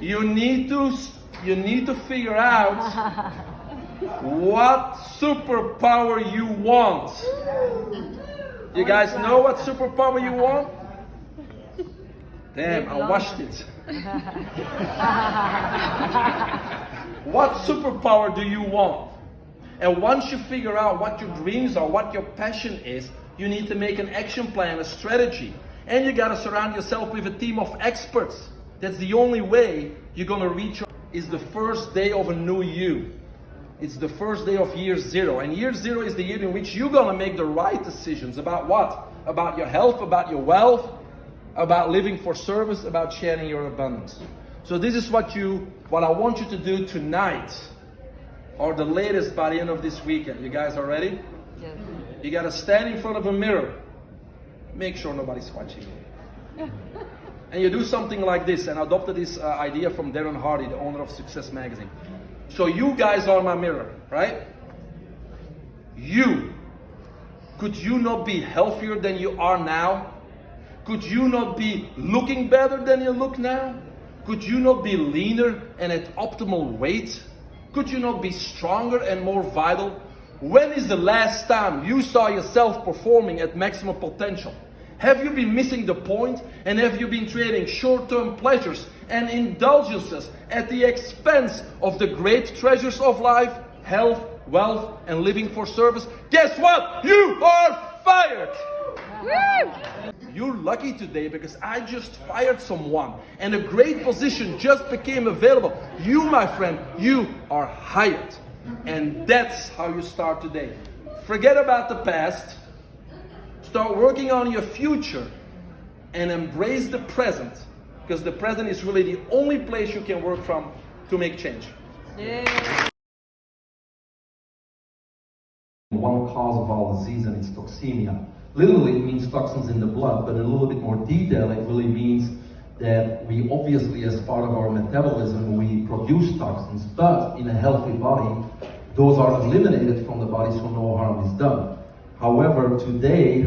You need to figure out what superpower you want. You guys know what superpower you want? Damn, I watched it. What superpower do you want? And once you figure out what your dreams are, what your passion is, you need to make an action plan, a strategy. And you gotta surround yourself with a team of experts. That's the only way you're gonna reach. It's the first day of a new you. It's the first day of year zero. And year zero is the year in which you're gonna make the right decisions about what? About your health, about your wealth, about living for service, about sharing your abundance. So this is what I want you to do tonight, or the latest by the end of this weekend. You guys are ready? Yes. You gotta stand in front of a mirror. Make sure nobody's watching you. And you do something like this, and I adopted this idea from Darren Hardy, the owner of Success Magazine. So you guys are my mirror, right? Could you not be healthier than you are now? Could you not be looking better than you look now? Could you not be leaner and at optimal weight? Could you not be stronger and more vital? When is the last time you saw yourself performing at maximum potential? Have you been missing the point, and have you been trading short-term pleasures and indulgences at the expense of the great treasures of life, health, wealth, and living for service? Guess what? You are fired! You're lucky today because I just fired someone and a great position just became available. You, my friend, you are hired. And that's how you start today. Forget about the past. Start working on your future and embrace the present, because the present is really the only place you can work from to make change. Yeah. One cause of all disease, and it's toxemia. Literally, it means toxins in the blood, but in a little bit more detail, it really means that we obviously, as part of our metabolism, we produce toxins, but in a healthy body, those are eliminated from the body so no harm is done. However, today,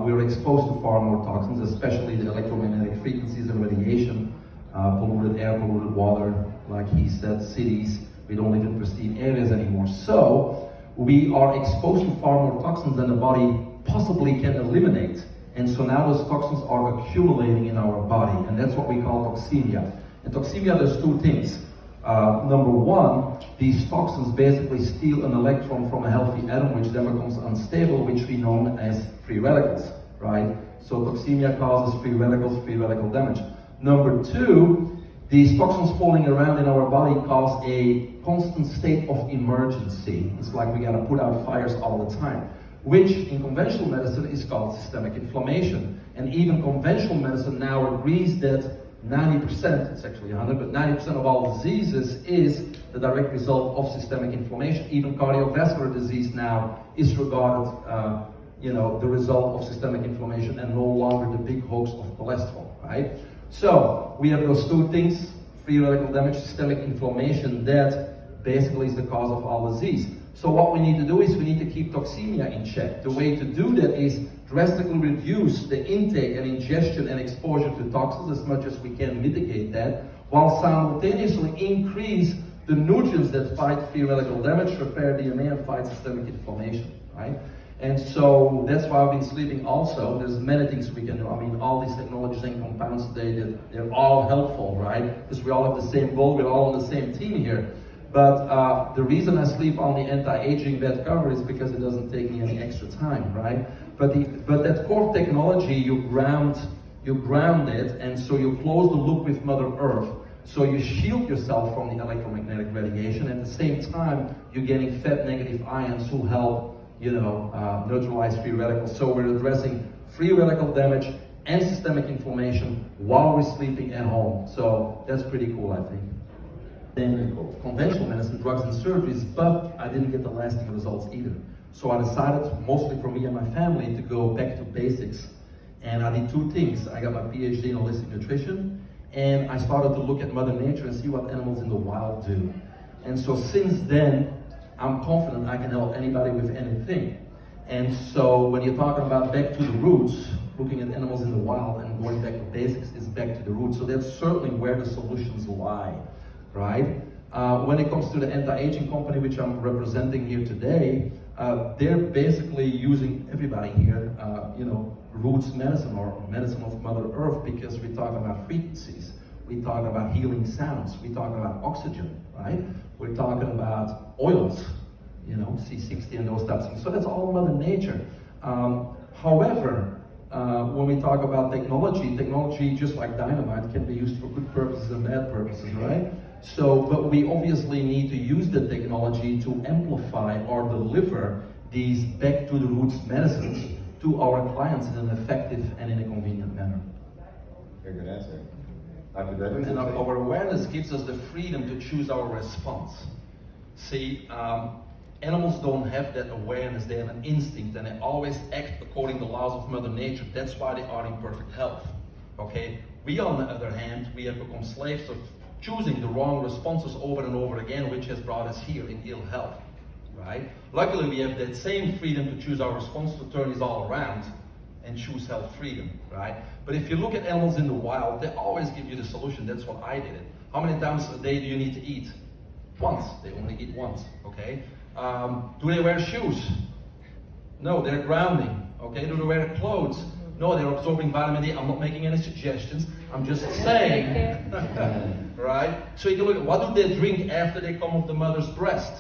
we're exposed to far more toxins, especially the electromagnetic frequencies and radiation, polluted air, polluted water, like he said, cities. We don't live in pristine areas anymore. So, we are exposed to far more toxins than the body possibly can eliminate. And so now those toxins are accumulating in our body, and that's what we call toxemia. And toxemia, there's two things. Number one, these toxins basically steal an electron from a healthy atom, which then becomes unstable, which we know as free radicals, right? So toxemia causes free radical damage. Number two, these toxins falling around in our body cause a constant state of emergency. It's like we gotta put out fires all the time, which in conventional medicine is called systemic inflammation. And even conventional medicine now agrees that 90%, it's actually 100, but 90% of all diseases is the direct result of systemic inflammation. Even cardiovascular disease now is regarded, the result of systemic inflammation and no longer the big hoax of cholesterol, right? So, we have those two things, free radical damage, systemic inflammation, that basically is the cause of all disease. So what we need to do is we need to keep toxemia in check. The way to do that is drastically reduce the intake and ingestion and exposure to toxins as much as we can mitigate that, while simultaneously increase the nutrients that fight free radical damage, repair DNA, and fight systemic inflammation, right? And so that's why I've been sleeping also. There's many things we can do. I mean, all these technologies and compounds today, they're all helpful, right? Because we all have the same goal, we're all on the same team here. But the reason I sleep on the anti-aging bed cover is because it doesn't take me any extra time, right? But that core technology, you ground it, and so you close the loop with Mother Earth. So you shield yourself from the electromagnetic radiation. At the same time, you're getting fat negative ions who help, neutralize free radicals. So we're addressing free radical damage and systemic inflammation while we're sleeping at home. So that's pretty cool, I think. Then conventional medicine, drugs and surgeries, but I didn't get the lasting results either. So I decided, mostly for me and my family, to go back to basics. And I did two things. I got my PhD in holistic nutrition, and I started to look at Mother Nature and see what animals in the wild do. And so since then, I'm confident I can help anybody with anything. And so when you're talking about back to the roots, looking at animals in the wild and going back to basics is back to the roots. So that's certainly where the solutions lie, right? When it comes to the anti-aging company, which I'm representing here today, they're basically using everybody here, roots medicine or medicine of Mother Earth, because we're talking about frequencies. We're talking about healing sounds. We're talking about oxygen, right? We're talking about oils, C60 and those types of things. So that's all Mother Nature. However, when we talk about technology, just like dynamite, can be used for good purposes and bad purposes, right? So, but we obviously need to use the technology to amplify or deliver these back to the roots medicines to our clients in an effective and in a convenient manner. Very good answer. Dr. Gregory? And our awareness gives us the freedom to choose our response. See, animals don't have that awareness, they have an instinct, and they always act according to the laws of Mother Nature. That's why they are in perfect health. Okay? We, on the other hand, we have become slaves of choosing the wrong responses over and over again, which has brought us here in ill health. Right? Luckily, we have that same freedom to choose our response, to turn this all around and choose health freedom, right? But if you look at animals in the wild, they always give you the solution. That's what I did. How many times a day do you need to eat? Once. They only eat once, okay? Do they wear shoes? No, they're grounding, okay? Do they wear clothes? No, they're absorbing vitamin D. I'm not making any suggestions. I'm just saying, right? So you can look at what do they drink after they come off the mother's breast?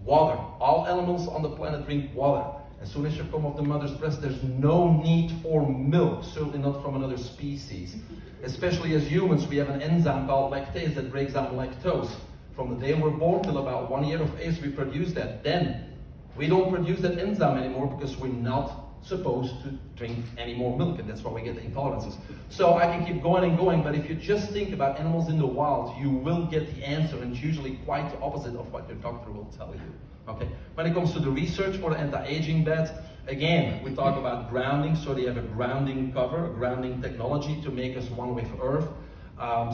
Water. All animals on the planet drink water. As soon as you come off the mother's breast, there's no need for milk, certainly not from another species. Especially as humans, we have an enzyme called lactase that breaks down lactose. From the day we're born till about 1 year of age, we produce that. Then, we don't produce that enzyme anymore because we're not supposed to drink any more milk, and that's why we get the intolerances. So I can keep going and going, but if you just think about animals in the wild, you will get the answer, and it's usually quite the opposite of what your doctor will tell you. Okay. When it comes to the research for the anti-aging beds, again, we talk about grounding, so they have a grounding cover, a grounding technology to make us one with Earth.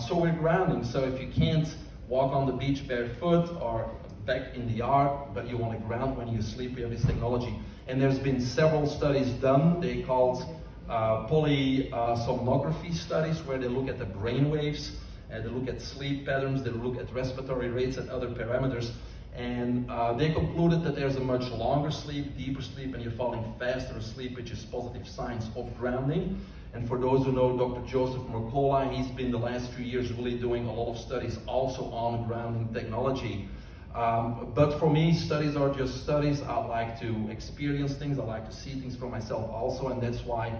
So we're grounding, so if you can't walk on the beach barefoot or back in the yard, but you want to ground when you sleep, we have this technology. And there's been several studies done. They called polysomnography studies, where they look at the brain waves, and they look at sleep patterns, they look at respiratory rates and other parameters. And they concluded that there's a much longer sleep, deeper sleep, and you're falling faster asleep, which is positive signs of grounding. And for those who know Dr. Joseph Mercola, he's been the last few years really doing a lot of studies also on grounding technology. But for me, studies are just studies. I like to experience things. I like to see things for myself also, and that's why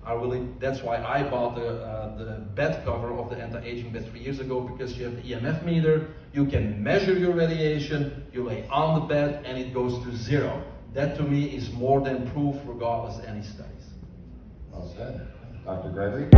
I bought the bed cover of the anti-aging bed 3 years ago, because you have the EMF meter, you can measure your radiation, you lay on the bed, and it goes to 0. That to me is more than proof, regardless of any studies. Well said. Dr. Gregory?